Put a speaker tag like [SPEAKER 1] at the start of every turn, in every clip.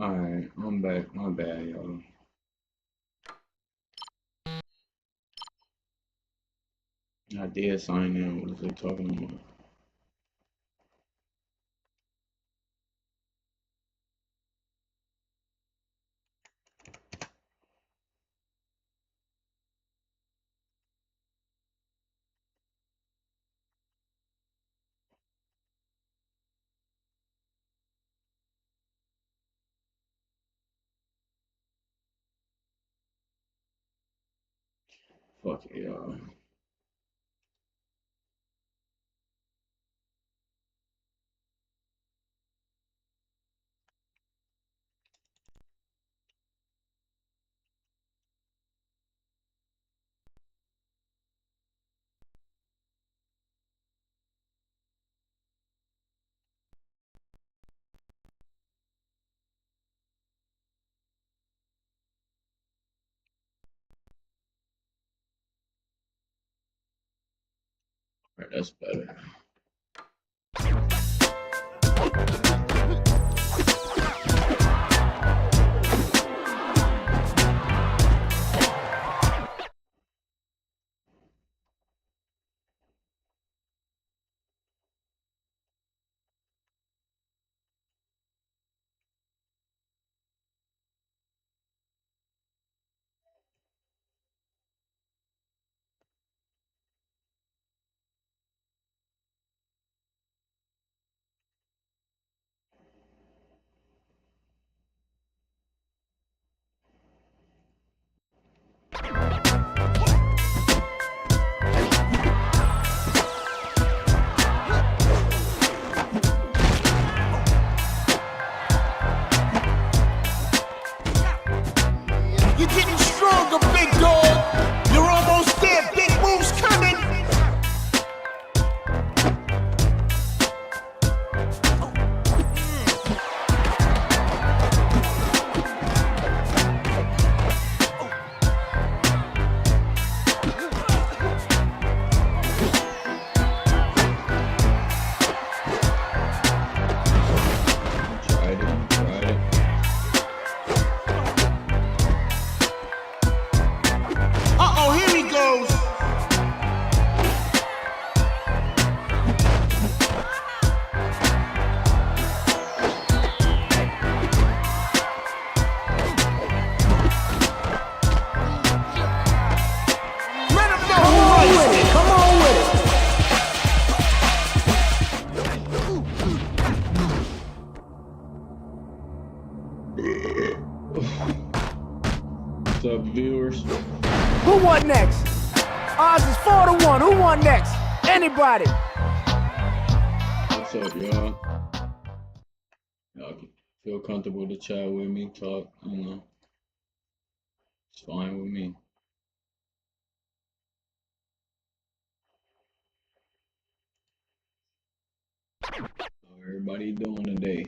[SPEAKER 1] Alright, I'm back. My bad, y'all. I did sign in. What is they talking about? Fuck it, y'all. Alright, that's better.
[SPEAKER 2] You're getting stronger, big dog. You're almost there. Big moves coming.
[SPEAKER 1] Tried it.
[SPEAKER 2] Uh-oh, here he goes. Let him know who raised it. Come on with it.
[SPEAKER 1] What's up, viewers?
[SPEAKER 3] Who won next? Odds is 4-1. Who won next? Anybody?
[SPEAKER 1] What's up, y'all? Y'all can feel comfortable to chat with me, talk, it's fine with me. How everybody doing today?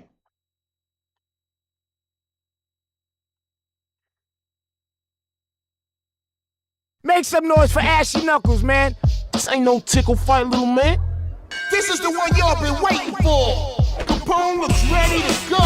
[SPEAKER 3] Make some noise for Ashy Knuckles, man.
[SPEAKER 4] This ain't no tickle fight, little man.
[SPEAKER 2] This is the one y'all been waiting for. Capone looks ready to go.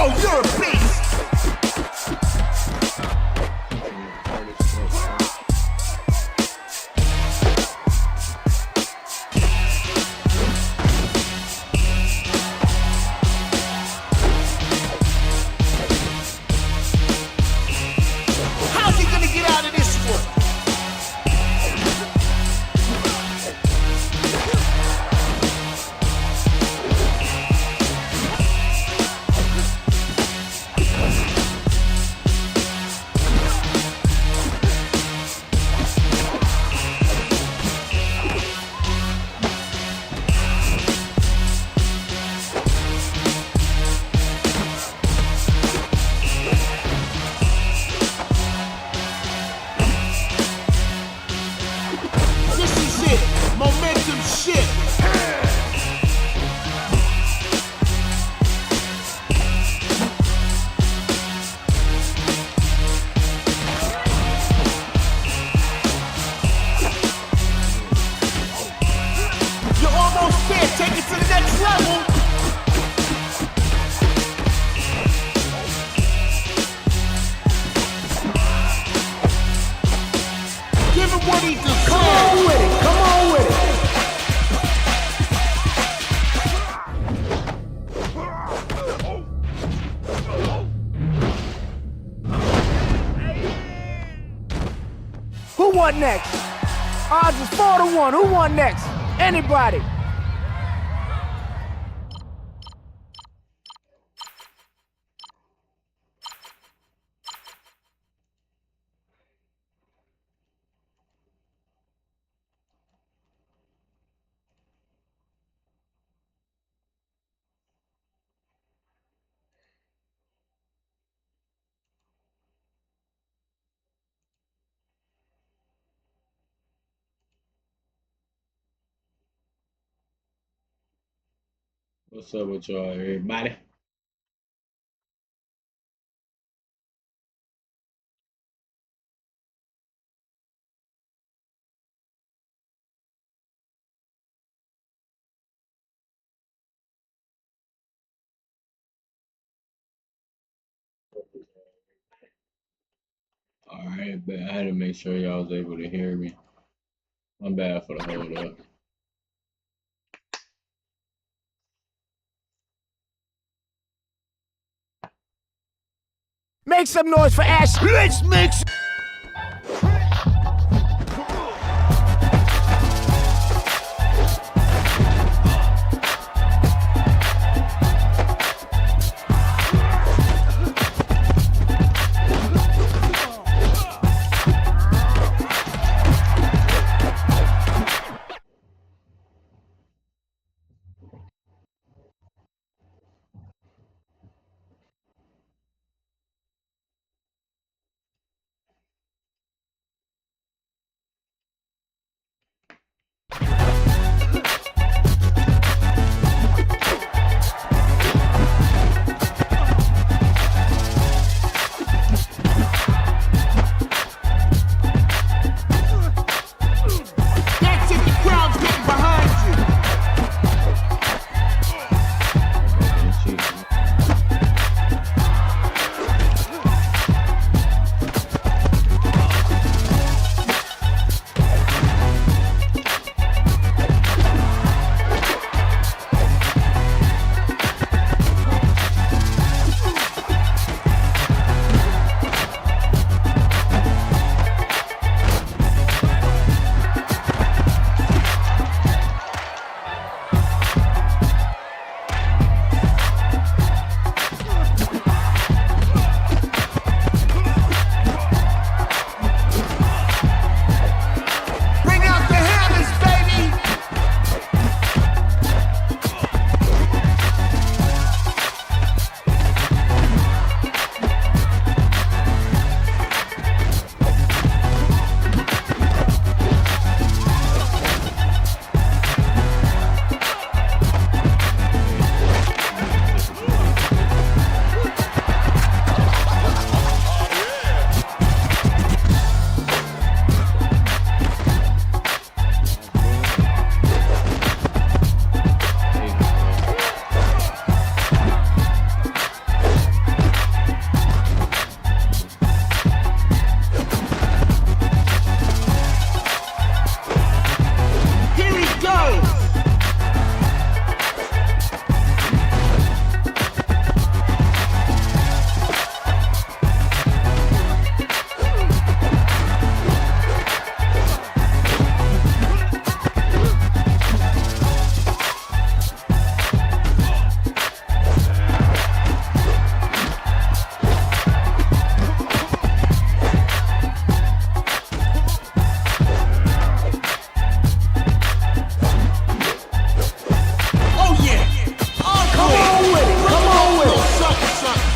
[SPEAKER 2] Oh, you're a beast. to the next level. Give him what he deserves.
[SPEAKER 3] Come on with it. Come on with it. Who won next? Odds is 4-1. Who won next? Anybody?
[SPEAKER 1] What's up with y'all, everybody? Alright, but I had to make sure y'all was able to hear me. I'm bad for the hold up.
[SPEAKER 3] Make some noise for Ash.
[SPEAKER 2] Let's make some. That's it, the crowd's getting behind you. Bring out the hammers, baby. Here he goes. Oh yeah.
[SPEAKER 3] Come on with it. Come on with it.
[SPEAKER 2] Something, something.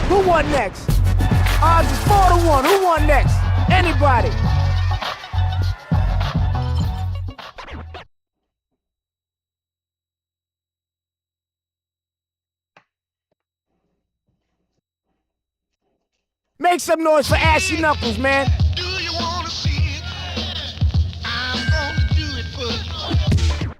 [SPEAKER 3] Who won next? Odds is 4-1. Who won next? Anybody? Make some noise for Ashy Knuckles, man.
[SPEAKER 2] Do you wanna see it? I'm gonna do it for you.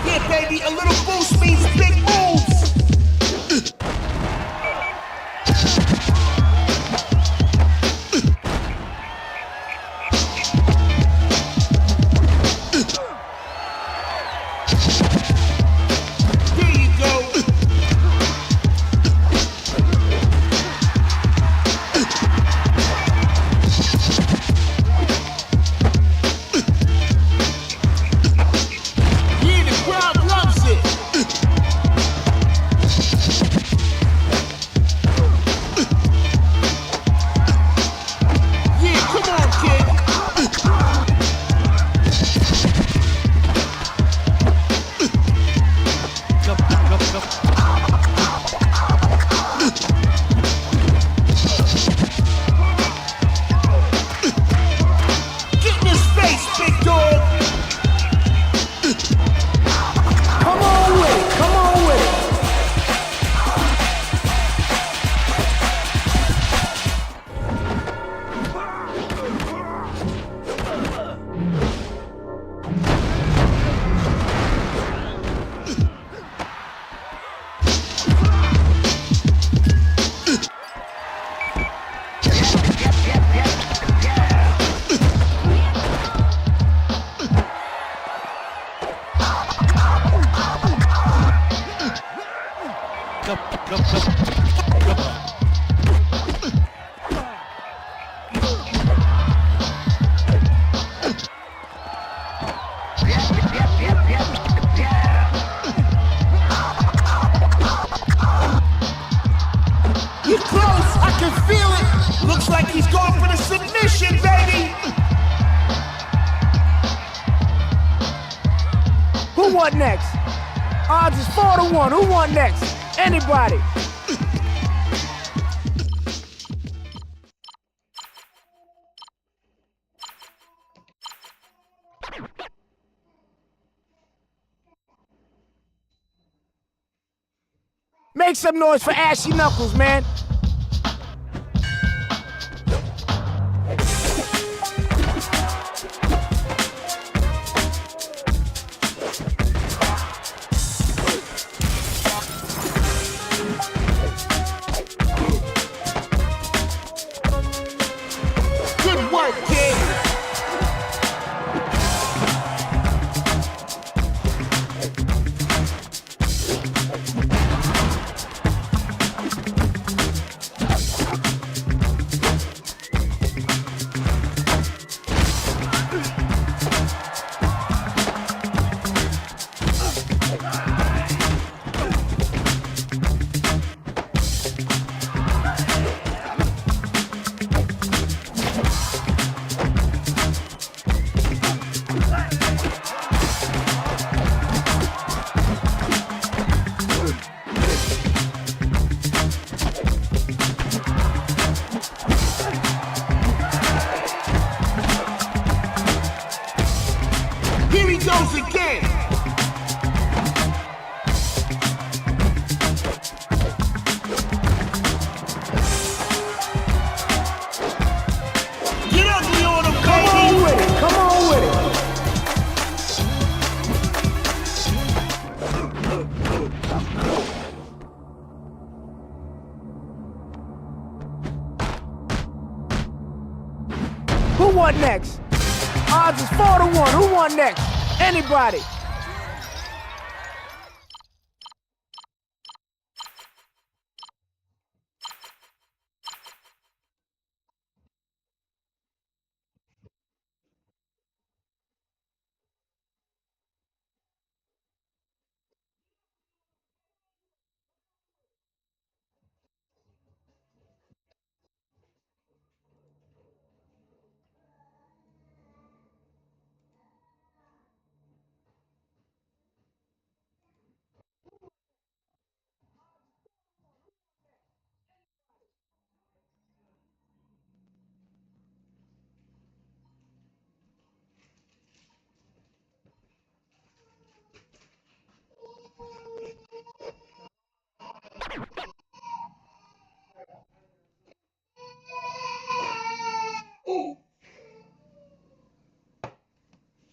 [SPEAKER 2] Yeah, baby, a little boost means big moves. Here you go. Yeah, the crowd loves it. Yeah, come on, kid. Get in his face, big dog.
[SPEAKER 3] Come on with it. Come on with it.
[SPEAKER 2] You're close. I can feel it. Looks like he's going for the submission, baby.
[SPEAKER 3] Who won next? Odds is 4-1. Who won next? Anybody? Make some noise for Ashy Knuckles, man.
[SPEAKER 2] Good work, kid. Here he goes again. Get ugly on him,
[SPEAKER 3] Come on
[SPEAKER 2] baby.
[SPEAKER 3] with it. Come on with it. Who won next? Odds is 4-1. Who won next? Anybody?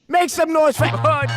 [SPEAKER 3] Make some noise for Hood.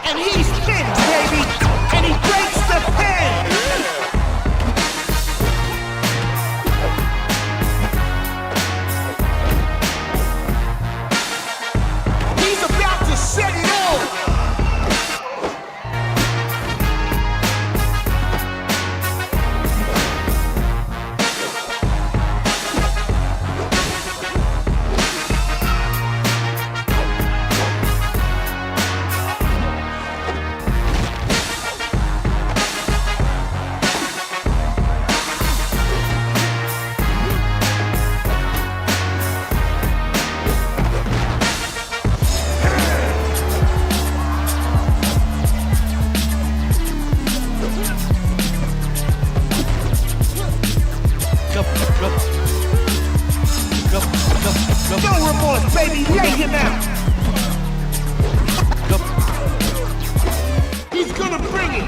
[SPEAKER 2] And he's pinned, baby. And he breaks the pin. He's about to set it off. No remorse, baby. Lay him out. He's gonna bring it.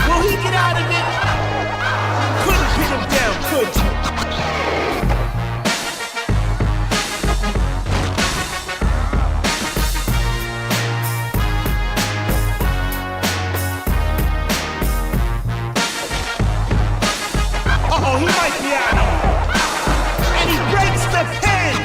[SPEAKER 2] Will he get out of it? Couldn't pin him down, could you? Uh-oh, he might be out. And he breaks the pin.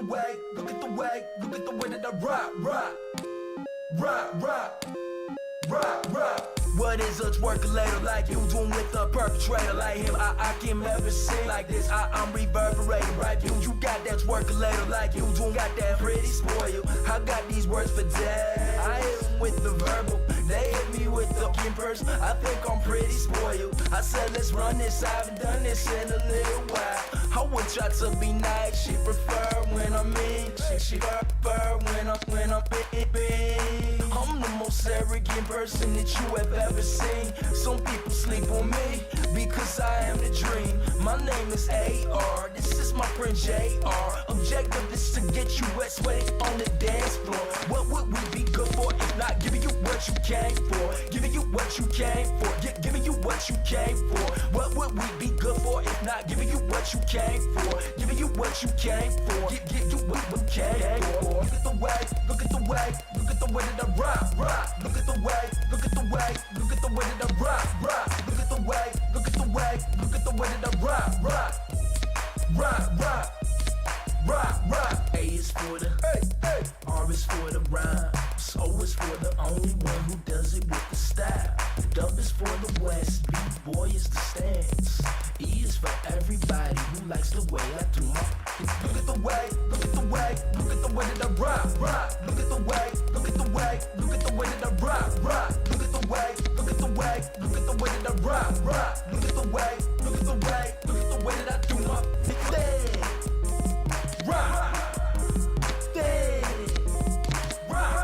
[SPEAKER 5] the way, look at the way, look at the way that I rock, rock, rock, rock, rock, rock. What is a twerkulator like you doing with a perpetrator like him? I can never sing like this. I'm reverberating, right? You got that twerkulator like you doing, got that pretty spoil. I got these words for that. I hit 'em with the verbal, they hit me with the in person. I think I'm pretty spoiled. I said let's run this. I haven't done this in a little while. I would try to be nice. She prefer when I'm in. She prefer when I'm in. I'm the most arrogant person that you have ever seen. Some people sleep on me because I am the dream. My name is AR. This is my friend JR. Objective is to get you wet, sweating on the dance floor. What would we be good for if not giving you what you came for? Giving you what you came for. Giving you what you came for. What would we be good for if not giving you what you came for? Giving you what you came for. Give you what you came for. Look at the way, look at the way, look at the way that I rock, rock. Look at the way, look at the way, look at the way that I rock, rock. Look at the way, look at the way, look at the way that I rock, rock, rock, rock, rock, rock. A is for the hey, R is for the rhyme. So is for the only one who does it with the style. Dub is for the West, B-boy is the stance. E is for everybody who likes the way I do my. Look at the way, look at the way, look at the way that I rock, rock. Look at the way, look at the way, look at the way that I rock, rock. Look at the way, look at the way, look at the way that I rock, rock. Look at the way, look at the way, look at the way that I do my thing. Rock, thing, rock.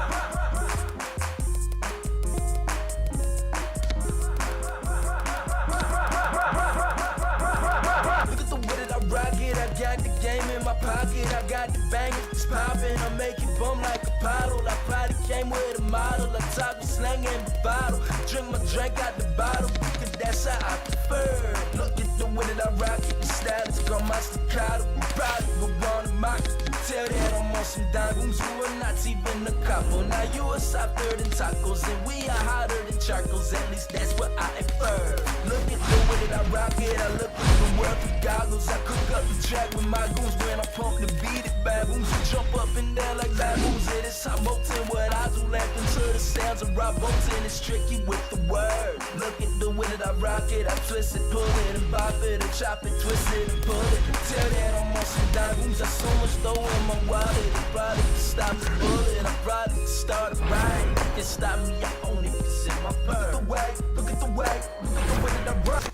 [SPEAKER 5] Look at the way that I rock it. I got the game in my pocket. I got the bangers, it's popping. I make it bum like a bottle. I probably came with a model. I talk with slang in the bottle. Drink my drink out the bottle because that's how I prefer. Look at the way that I rock it. The style is called my staccato. Proud of it, wanna mock it. Tell that I'm on some diamonds. You are not even a couple. Now you are softer than tacos and we are hotter than charcoals. At least that's what I infer. Look at the way that I rock it. I look at the world through goggles. I cook up the track with my goons when I pump the beat. It baboons who jump up and down like baboons. It is hot molten. What I do laughing to the sounds of Rob Bolton. It's tricky with the words. Look at the way that I rock it. I twist it, pull it, and bop it, and chop it, twist it, and pull it. Tell that I'm on some diamonds. I so much throw in my wallet. I probably can stop the bullet. I probably can start a riot. You can stop me. I own it. It's in my bird. Look at the way, look at the way, look at the way that I rock.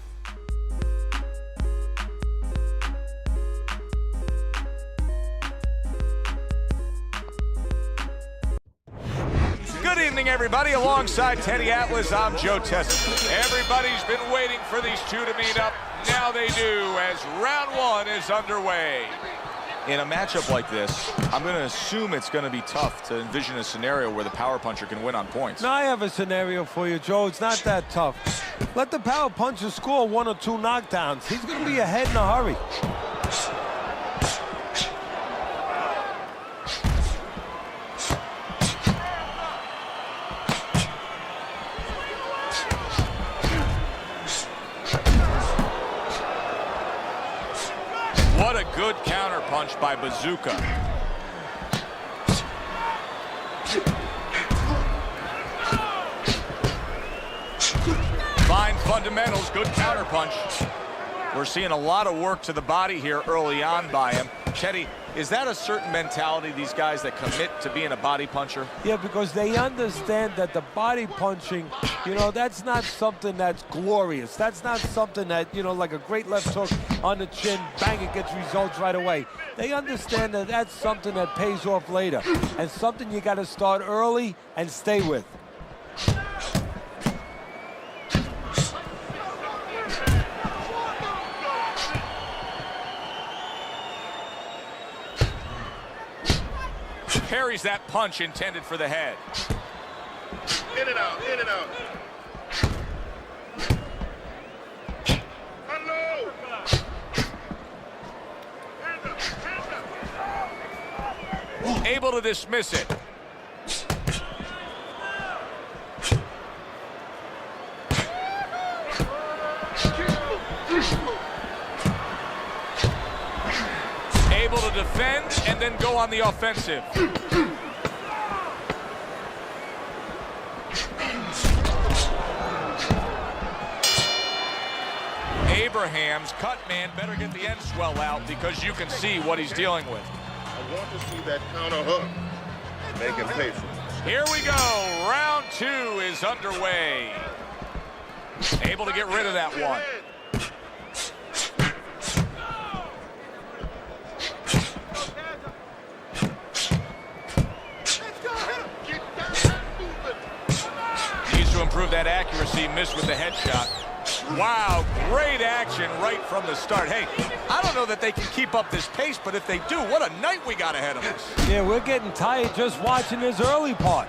[SPEAKER 6] Good evening, everybody. Alongside Teddy Atlas, I'm Joe Tessa. Everybody's been waiting for these two to meet up. Now they do, as round one is underway. In a matchup like this, I'm going to assume it's going to be tough to envision a scenario where the power puncher can win on points.
[SPEAKER 7] Now I have a scenario for you, Joe. It's not that tough. Let the power puncher score 1 or 2 knockdowns. He's going to be ahead in a hurry.
[SPEAKER 6] What a good counter punch by Bazooka. Fine fundamentals, good counter punch. We're seeing a lot of work to the body here early on by him. Teddy, is that a certain mentality, these guys that commit to being a body puncher?
[SPEAKER 7] Yeah, because they understand that the body punching, you know, that's not something that's glorious. That's not something that, you know, like a great left hook on the chin, bang, it gets results right away. They understand that that's something that pays off later and something you got to start early and stay with.
[SPEAKER 6] Parries that punch intended for the head.
[SPEAKER 2] In and out, in and out. Hello. Hands up.
[SPEAKER 6] Able to dismiss it. Able to defend and then go on the offensive. Abraham's cut man better get the end swell out because you can see what he's dealing with.
[SPEAKER 8] I want to see that counter hook. Make him pay for it.
[SPEAKER 6] Here we go. Round 2 is underway. Able to get rid of that one. Needs to improve that accuracy. Missed with the headshot. Wow, great action right from the start. Hey, I don't know that they can keep up this pace, but if they do, what a night we got ahead of us.
[SPEAKER 7] Yeah, we're getting tired just watching this early part.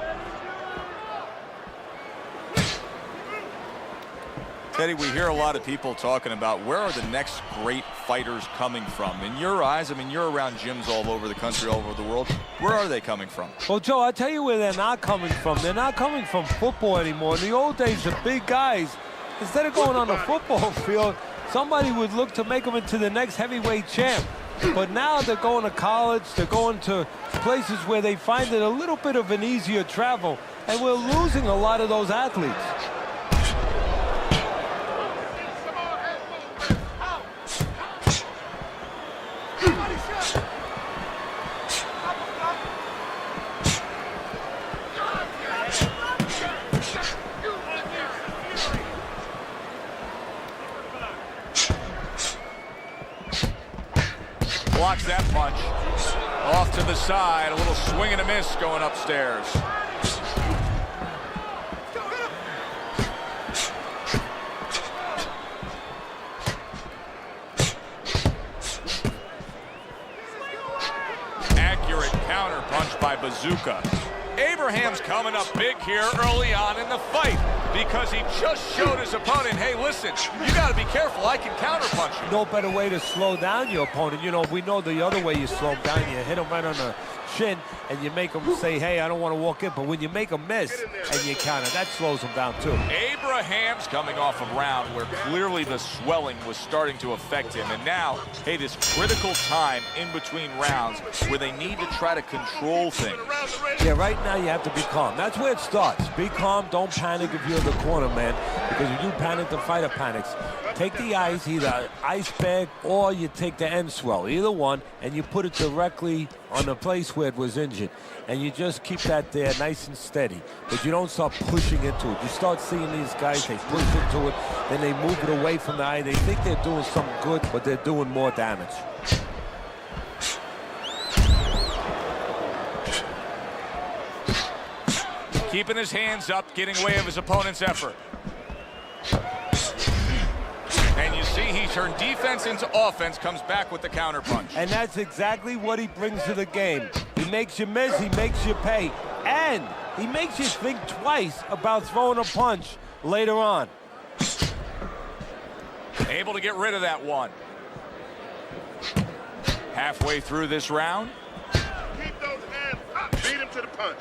[SPEAKER 6] Teddy, we hear a lot of people talking about where are the next great fighters coming from. In your eyes, I mean, you're around gyms all over the country, all over the world. Where are they coming from?
[SPEAKER 7] Well, Joe, I'll tell you where they're not coming from. They're not coming from football anymore. In the old days, the big guys, instead of going on the football field, somebody would look to make them into the next heavyweight champ. But now they're going to college, they're going to places where they find it a little bit of an easier travel, and we're losing a lot of those athletes.
[SPEAKER 6] Blocks that punch. Off to the side, a little swing and a miss going upstairs. Accurate counter punch by Bazooka. Abraham's coming up big here early on in the fight because he just showed his opponent, hey, listen, you got to be careful. I can counterpunch you.
[SPEAKER 7] No better way to slow down your opponent. You know, we know the other way you slow him down. You hit him right on the chin and you make him say, hey, I don't want to walk in. But when you make him miss and you counter, that slows him down too.
[SPEAKER 6] Abraham's coming off a round where clearly the swelling was starting to affect him. And now, hey, this critical time in between rounds where they need to try to control things.
[SPEAKER 7] Yeah, right now you have to be calm. That's where it starts. Be calm. Don't panic if you're in the corner, man. Because if you panic, the fighter panics. Take the ice, either ice bag or you take the end swell, either one, and you put it directly on the place where it was injured. And you just keep that there nice and steady. But you don't start pushing into it. You start seeing these guys, they push into it, then they move it away from the eye. They think they're doing something good, but they're doing more damage.
[SPEAKER 6] Keeping his hands up, getting away of his opponent's effort. And you see he turned defense into offense, comes back with the counterpunch.
[SPEAKER 7] And that's exactly what he brings to the game. He makes you miss, he makes you pay, and he makes you think twice about throwing a punch later on.
[SPEAKER 6] Able to get rid of that one. Halfway through this round.
[SPEAKER 8] Keep those hands up. Beat him to the punch.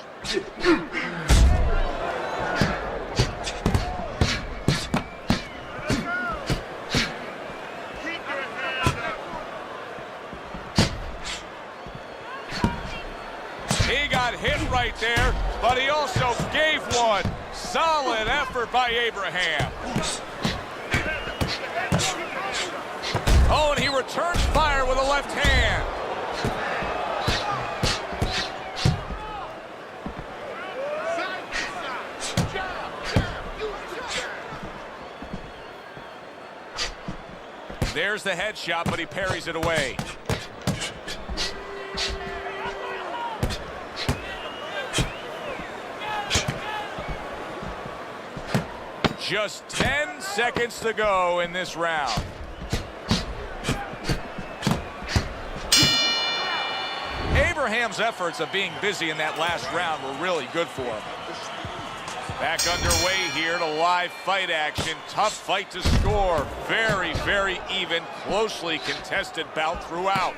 [SPEAKER 6] He got hit right there, but he also gave one. Solid effort by Abraham. Oh, and he returns fire with a left hand. There's the headshot, but he parries it away. Just 10 seconds to go in this round. Abraham's efforts of being busy in that last round were really good for him. Back underway here to live fight action. Tough fight to score. Very, very even, closely contested bout throughout.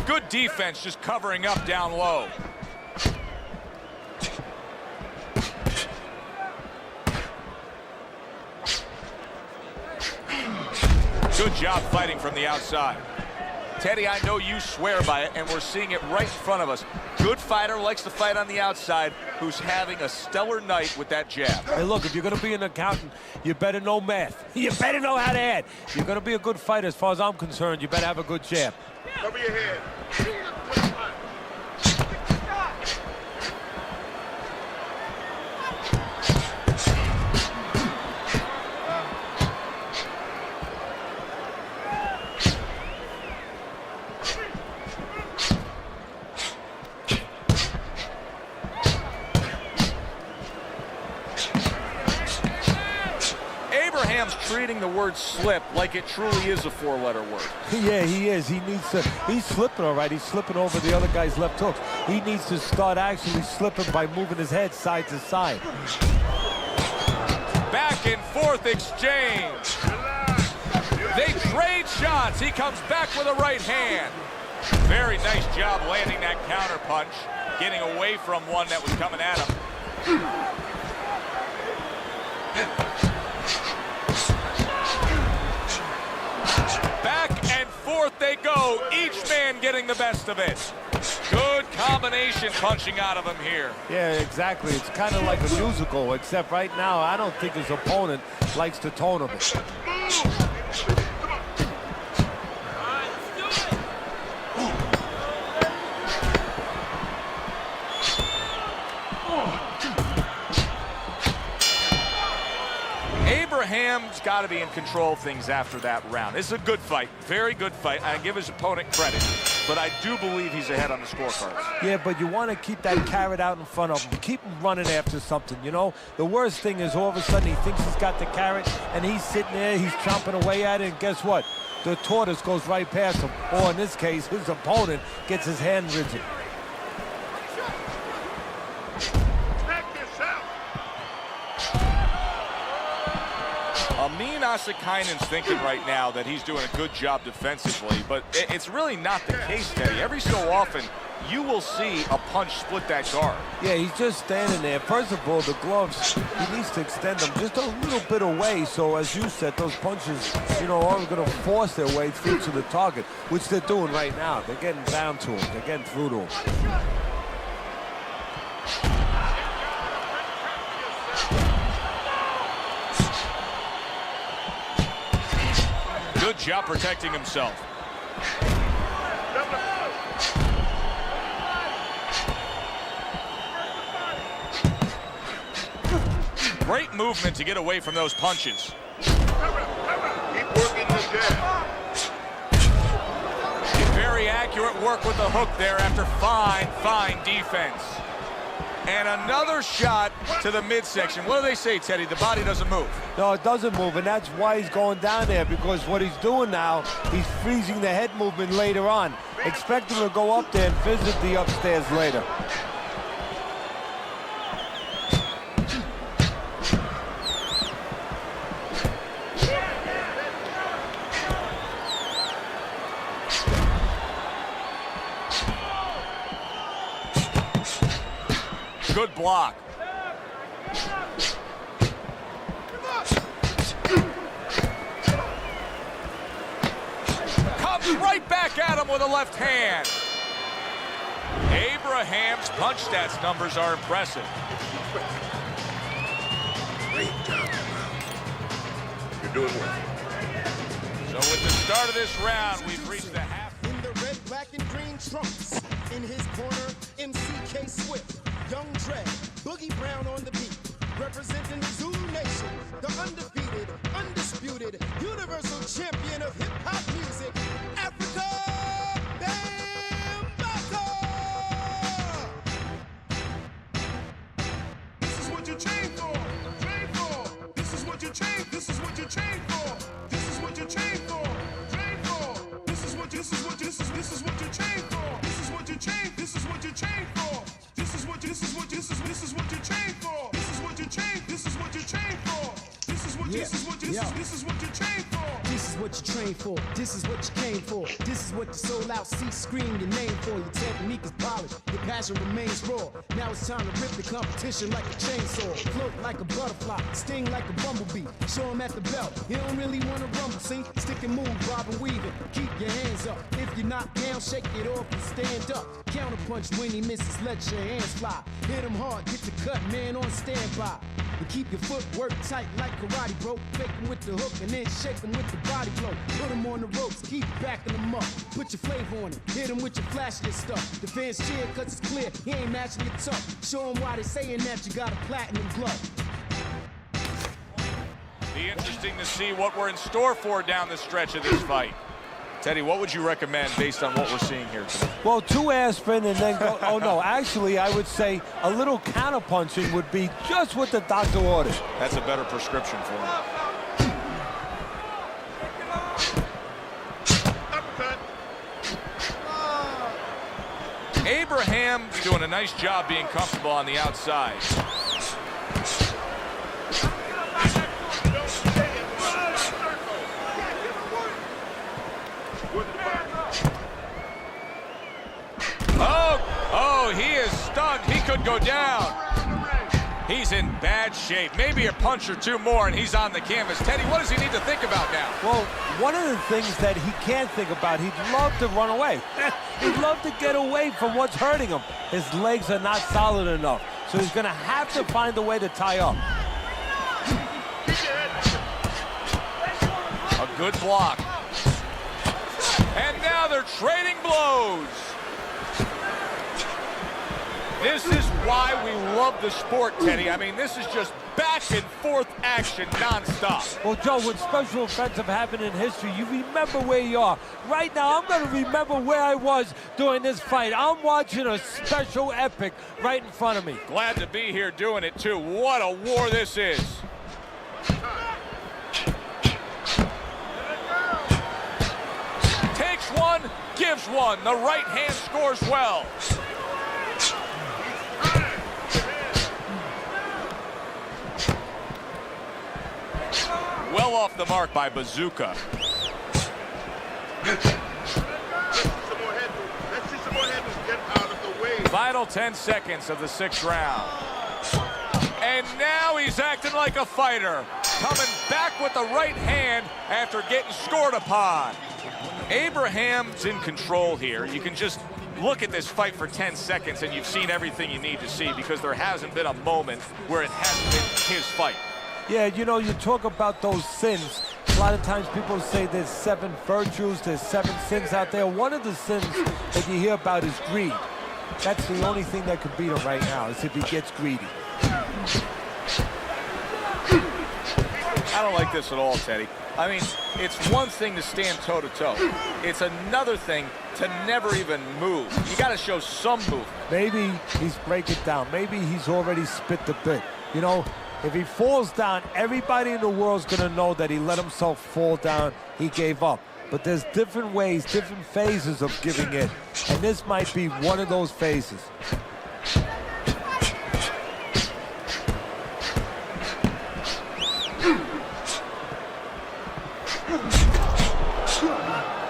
[SPEAKER 6] Good defense just covering up down low. Good job fighting from the outside. Teddy, I know you swear by it, and we're seeing it right in front of us. Good fighter, likes to fight on the outside, who's having a stellar night with that jab.
[SPEAKER 7] Hey, look, if you're going to be an accountant, you better know math. You better know how to add. If you're going to be a good fighter, as far as I'm concerned, you better have a good jab.
[SPEAKER 8] Cover your head.
[SPEAKER 6] Abraham's treating the word slip like it truly is a four-letter word.
[SPEAKER 7] Yeah, he is. He needs to. He's slipping all right. He's slipping over the other guy's left hooks. He needs to start actually slipping by moving his head side to side.
[SPEAKER 6] Back and forth exchange. They trade shots. He comes back with a right hand. Very nice job landing that counter punch, getting away from one that was coming at him. Back and forth they go, each man getting the best of it. Good combination punching out of him here.
[SPEAKER 7] Yeah, exactly. It's kind of like a musical, except right now I don't think his opponent likes to tone him.
[SPEAKER 6] Abraham's got to be in control of things after that round. This is a good fight, very good fight. I give his opponent credit, but I do believe he's ahead on the scorecards.
[SPEAKER 7] Yeah, but you want to keep that carrot out in front of him. Keep him running after something, you know? The worst thing is all of a sudden he thinks he's got the carrot, and he's sitting there, he's chomping away at it, and guess what? The tortoise goes right past him. Or in this case, his opponent gets his hand rigid.
[SPEAKER 6] Amin Asakainen's thinking right now that he's doing a good job defensively, but it's really not the case, Teddy. Every so often, you will see a punch split that guard.
[SPEAKER 7] Yeah, he's just standing there. First of all, the gloves, he needs to extend them just a little bit away, so as you said, those punches, you know, are going to force their way through to the target, which they're doing right now. They're getting down to him. They're getting through to him.
[SPEAKER 6] Good job protecting himself. Great movement to get away from those punches.
[SPEAKER 8] Keep working the jab.
[SPEAKER 6] Very accurate work with the hook there after fine defense. And another shot to the midsection. What do they say, Teddy? The body doesn't move.
[SPEAKER 7] No, it doesn't move, and that's why he's going down there, because what he's doing now, he's freezing the head movement later on. Expect him to go up there and visit the upstairs later.
[SPEAKER 6] Good block. Comes right back at him with a left hand. Abraham's punch stats numbers are impressive.
[SPEAKER 8] Great job. You're doing well.
[SPEAKER 6] So with the start of this round, we've reached the half.
[SPEAKER 2] In the red, black, and green trunks. In his corner, MCK Swift. Young Dre, Boogie Brown on the beat. Representing the Zulu Nation. The undefeated, undisputed, universal champion of hip-hop music. Africa Bambaataa! This is what you train for. Train for. This is what you train. This is what you train for. This is what you train for. Train for. This is what you train for. This is what you train. This is what you train for. This is what you train for. This is what you train for. This is what you train for. This is what you train for. This is what you train for.
[SPEAKER 9] This is what you train for. This is what you came for. This is what the sold out seats scream your name for. Your technique is polished. Your passion passion remains raw. Now it's time to rip the competition like a chainsaw. Float like a butterfly, sting like a bumblebee. Show him at the belt, he don't really wanna rumble, see? Stick and move, bob and weave it. Keep your hands up. If you're knocked down, shake it off and stand up. Counterpunch when he misses, let your hands fly. Hit him hard, get the cut, man on standby. And keep your footwork tight like karate, bro. Fake him with the hook and then shake him with the body blow. Put him on the ropes, keep backing him up. Put your flavor on it, hit him with your flashiest stuff. The fans cheer cause it's clear, he ain't matching your tough. Show him why they saying that you got a platinum glove.
[SPEAKER 6] Be interesting to see what we're in store for down the stretch of this fight. Teddy, what would you recommend based on what we're seeing here today?
[SPEAKER 7] Well, 2 aspirin and then go. Oh, no, actually, I would say a little counterpunching would be just what the doctor ordered.
[SPEAKER 6] That's a better prescription for him. Abraham's doing a nice job being comfortable on the outside. Oh, he is stunned. He could go down. He's in bad shape. Maybe a punch or two more, and he's on the canvas. Teddy, what does he need to think about now?
[SPEAKER 7] Well, one of the things that he can't think about, he'd love to run away. He'd love to get away from what's hurting him. His legs are not solid enough, so he's going to have to find a way to tie up.
[SPEAKER 6] A good block. And now they're trading blows. This is why we love the sport, Teddy. I mean, this is just back and forth action nonstop.
[SPEAKER 7] Well, Joe, when special events have happened in history, you remember where you are. Right now, I'm going to remember where I was during this fight. I'm watching a special epic right in front of me.
[SPEAKER 6] Glad to be here doing it, too. What a war this is. Takes one, gives one. The right hand scores well. Well off the mark by Bazooka. Final 10 seconds of the 6th round. And now he's acting like a fighter. Coming back with the right hand after getting scored upon. Abraham's in control here. You can just look at this fight for 10 seconds and you've seen everything you need to see because there hasn't been a moment where it hasn't been his fight.
[SPEAKER 7] Yeah, you know, you talk about those sins. A lot of times people say there's 7 virtues, there's 7 sins out there. One of the sins that you hear about is greed. That's the only thing that could beat him right now, is if he gets greedy.
[SPEAKER 6] I don't like this at all, Teddy. I mean, it's one thing to stand toe-to-toe. It's another thing to never even move. You got to show some movement.
[SPEAKER 7] Maybe he's breaking down. Maybe he's already spit the bit. You know, if he falls down, everybody in the world's going to know that he let himself fall down. He gave up. But there's different ways, different phases of giving in. And this might be one of those phases.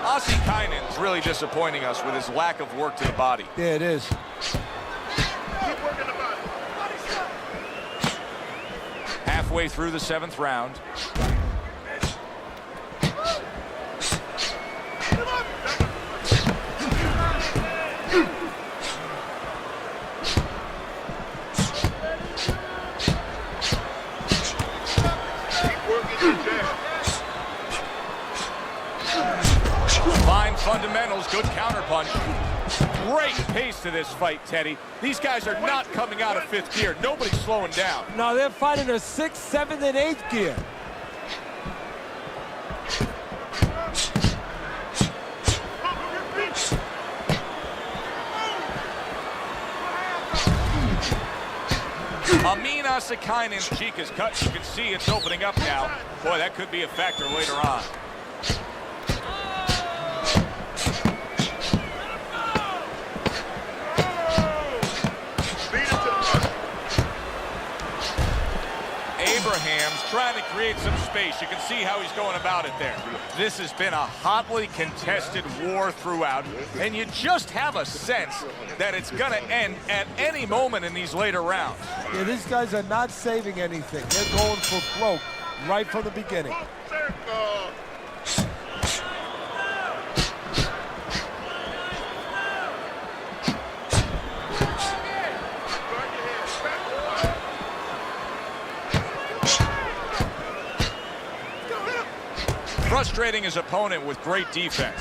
[SPEAKER 6] Ossie-Kainen's really disappointing us with his lack of work to the body.
[SPEAKER 7] Yeah, it is.
[SPEAKER 6] Halfway through the 7th round. Fine fundamentals, good counterpunch. Great pace to this fight, Teddy. These guys are not coming out of 5th gear. Nobody's slowing down.
[SPEAKER 7] No, they're fighting a 6th, 7th, and 8th gear.
[SPEAKER 6] Amin Ossie-Kainen's cheek is cut. You can see it's opening up now. Boy, that could be a factor later on. Abraham's trying to create some space. You can see how he's going about it there. This has been a hotly contested war throughout, and you just have a sense that it's going to end at any moment in these later rounds.
[SPEAKER 7] Yeah, these guys are not saving anything. They're going for broke right from the beginning.
[SPEAKER 6] Frustrating his opponent with great defense.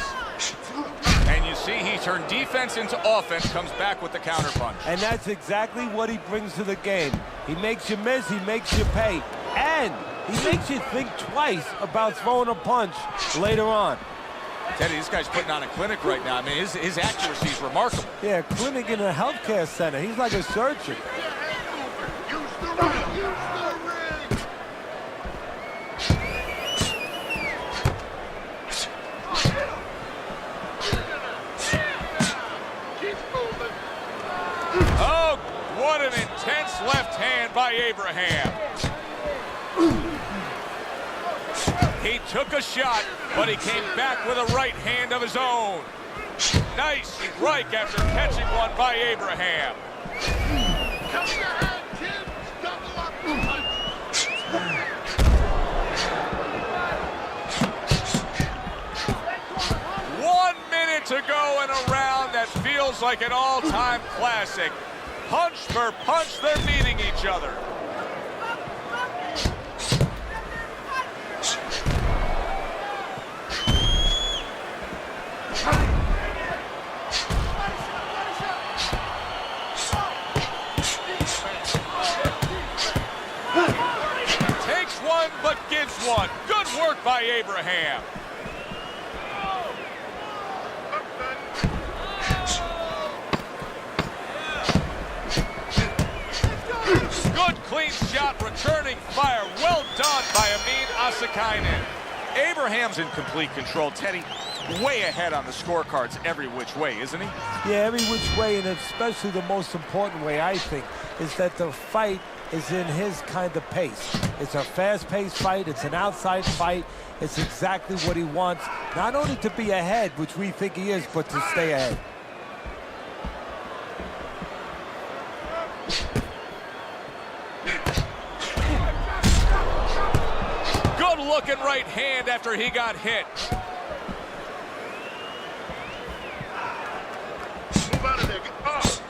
[SPEAKER 6] And you see he turned defense into offense, comes back with the counterpunch.
[SPEAKER 7] And that's exactly what he brings to the game. He makes you miss, he makes you pay, and he makes you think twice about throwing a punch later on.
[SPEAKER 6] Teddy, this guy's putting on a clinic right now. I mean, his accuracy is remarkable.
[SPEAKER 7] Yeah, a clinic in a healthcare center. He's like a surgeon.
[SPEAKER 6] Oh, what an intense left hand by Abraham. He took a shot, but he came back with a right hand of his own. Nice strike after catching one by Abraham. To go in a round that feels like an all-time classic. Punch for punch, they're meeting each other. Takes one, but gives one. Good work by Abraham. Good clean shot, returning fire. Well done by Amin Asakainen. Abraham's in complete control. Teddy, way ahead on the scorecards every which way, isn't he?
[SPEAKER 7] Yeah, every which way, and especially the most important way, I think, is that the fight is in his kind of pace. It's a fast-paced fight. It's an outside fight. It's exactly what he wants, not only to be ahead, which we think he is, but to stay ahead.
[SPEAKER 6] Looking right hand after he got hit.
[SPEAKER 8] Move out of there. Get off.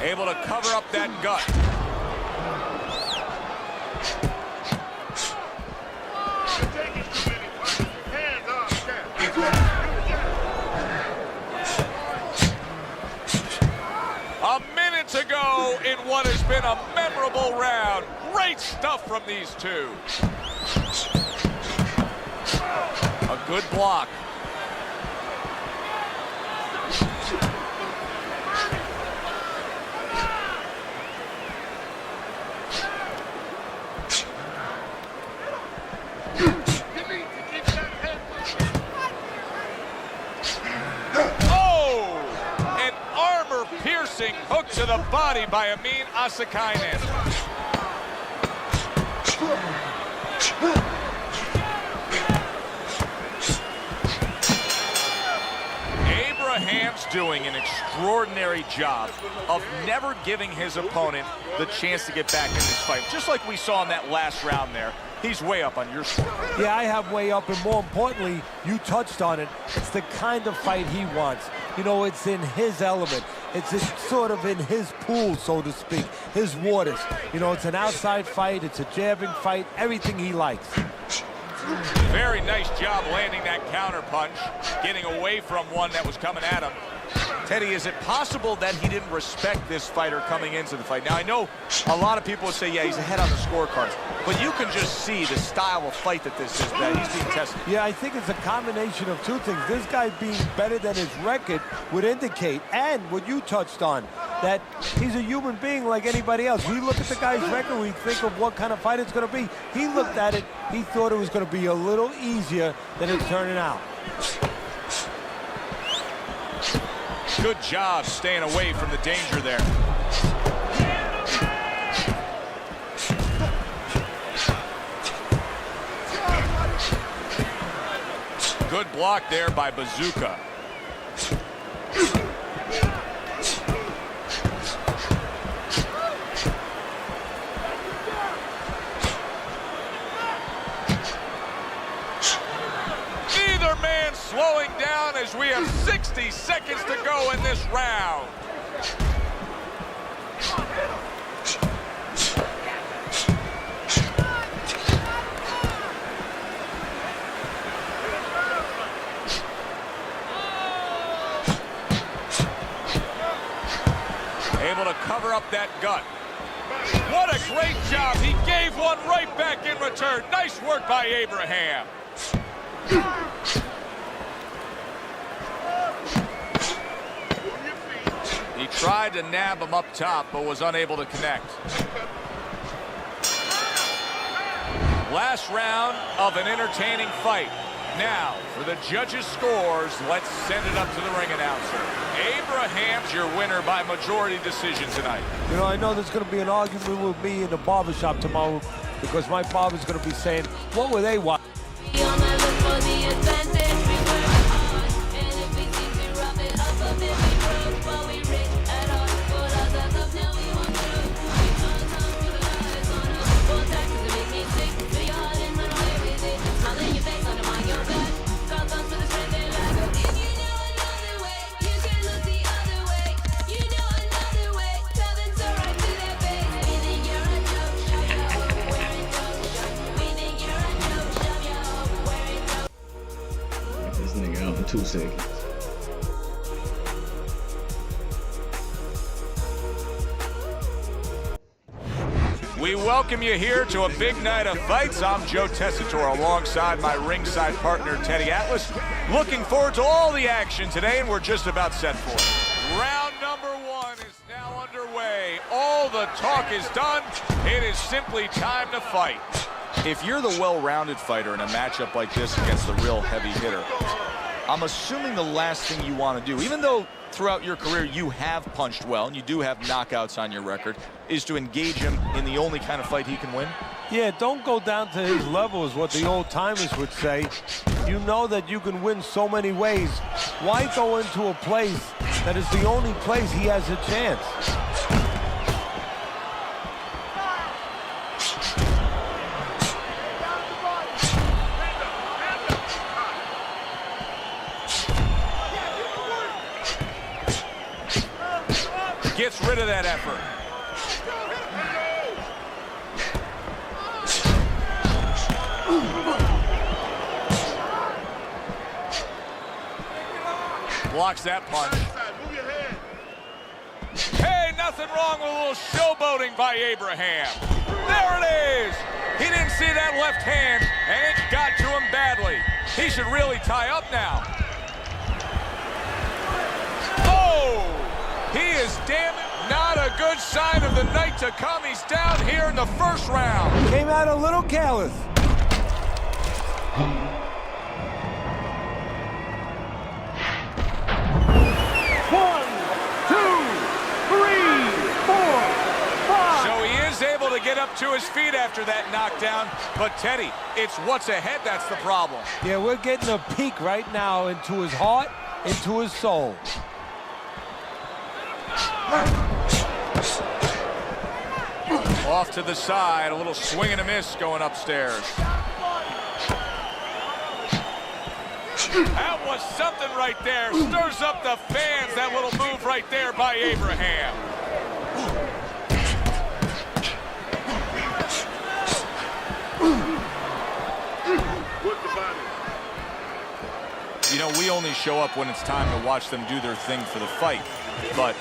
[SPEAKER 6] Able to cover up that gut. A minute to go in what has been a memorable round. Great stuff from these two. A good block. Hook to the body by Amin Asakainen. Abraham's doing an extraordinary job of never giving his opponent the chance to get back in this fight. Just like we saw in that last round there, he's way up on your score.
[SPEAKER 7] Yeah, I have way up, and more importantly, you touched on it. It's the kind of fight he wants. You know, it's in his element. It's sort of in his pool, so to speak, his waters. You know, it's an outside fight. It's a jabbing fight. Everything he likes.
[SPEAKER 6] Very nice job landing that counter punch, getting away from one that was coming at him. Teddy, is it possible that he didn't respect this fighter coming into the fight? Now, I know a lot of people would say, yeah, he's ahead on the scorecards, but you can just see the style of fight that this is, that he's being tested.
[SPEAKER 7] Yeah, I think it's a combination of two things. This guy being better than his record would indicate, and what you touched on, that he's a human being like anybody else. We look at the guy's record, we think of what kind of fight it's going to be. He looked at it, he thought it was going to be a little easier than it's turning out.
[SPEAKER 6] Good job staying away from the danger there. Good block there by Bazooka. Neither man slowing down as we have 60 seconds to go in this round. Able to cover up that gut. What a great job. He gave one right back in return. Nice work by Abraham. He tried to nab him up top, but was unable to connect. Last round of an entertaining fight. Now, for the judges' scores, let's send it up to the ring announcer. Abraham's your winner by majority decision tonight.
[SPEAKER 7] You know, I know there's going to be an argument with me in the barbershop tomorrow because my barber's going to be saying, what were they watching?
[SPEAKER 1] This nigga out in 2 seconds.
[SPEAKER 6] We welcome you here to a big night of fights. I'm Joe Tessitore alongside my ringside partner, Teddy Atlas. Looking forward to all the action today, and we're just about set for it. Round number 1 is now underway. All the talk is done. It is simply time to fight. If you're the well-rounded fighter in a matchup like this against the real heavy hitter, I'm assuming the last thing you want to do, even though throughout your career you have punched well and you do have knockouts on your record, is to engage him in the only kind of fight he can win?
[SPEAKER 7] Yeah, don't go down to his level is what the old-timers would say. You know that you can win so many ways. Why go into a place that is the only place he has a chance?
[SPEAKER 6] Gets rid of that effort. Blocks that punch. Hey, nothing wrong with a little showboating by Abraham. There it is. He didn't see that left hand, and it got to him badly. He should really tie up now. Oh! He is, damn it, not a good sign of the night to come. He's down here in the first round.
[SPEAKER 7] Came out a little careless.
[SPEAKER 6] So he is able to get up to his feet after that knockdown. But Teddy, it's what's ahead that's the problem.
[SPEAKER 7] Yeah, we're getting a peek right now into his heart, into his soul.
[SPEAKER 6] Off to the side, a little swing and a miss going upstairs. That was something right there. Stirs up the fans, that little move right there by Abraham. You know, we only show up when it's time to watch them do their thing for the fight, but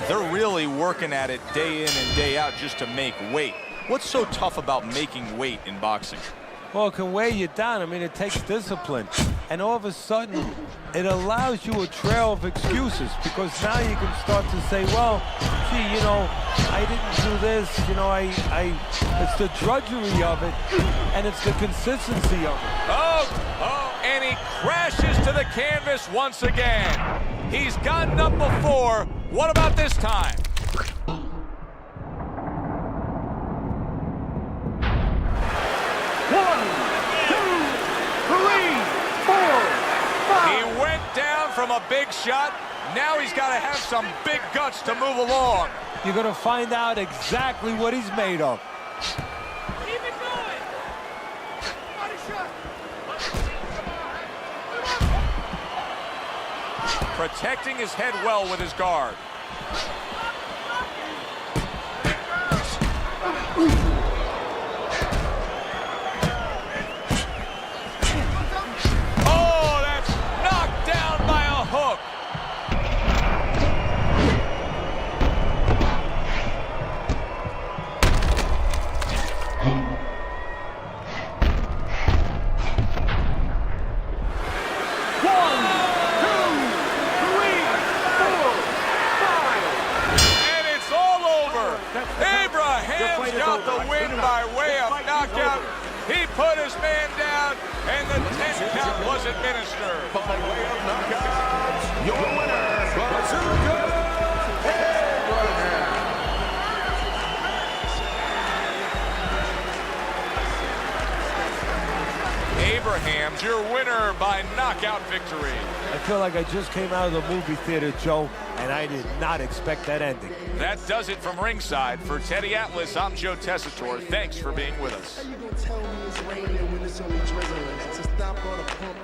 [SPEAKER 6] they're really working at it day in and day out just to make weight. What's so tough about making weight in boxing?
[SPEAKER 7] Well, it can weigh you down. I mean, it takes discipline. And all of a sudden, it allows you a trail of excuses, because now you can start to say, well, gee, you know, I didn't do this, you know, it's the drudgery of it, and it's the consistency of it.
[SPEAKER 6] Oh, and he crashes to the canvas once again. He's gotten up before. What about this time? He went down from a big shot. Now he's got to have some big guts to move along.
[SPEAKER 7] You're going to find out exactly what he's made of.
[SPEAKER 2] Keep it going. Body shot.
[SPEAKER 6] Protecting his head well with his guard. Oh, that's knocked down by a hook. Abraham's got the win by way of knockout. He put his man down, and the 10 count was administered.
[SPEAKER 8] By way of knockout, your winner, Bazooka Abraham.
[SPEAKER 6] Abraham's your winner by knockout victory.
[SPEAKER 7] I feel like I just came out of the movie theater, Joe, and I did not expect that ending.
[SPEAKER 6] That does it from ringside. For Teddy Atlas, I'm Joe Tessitore. Thanks for being with us.
[SPEAKER 9] How you gonna tell me it's raining when it's only drizzling? To stop all the pump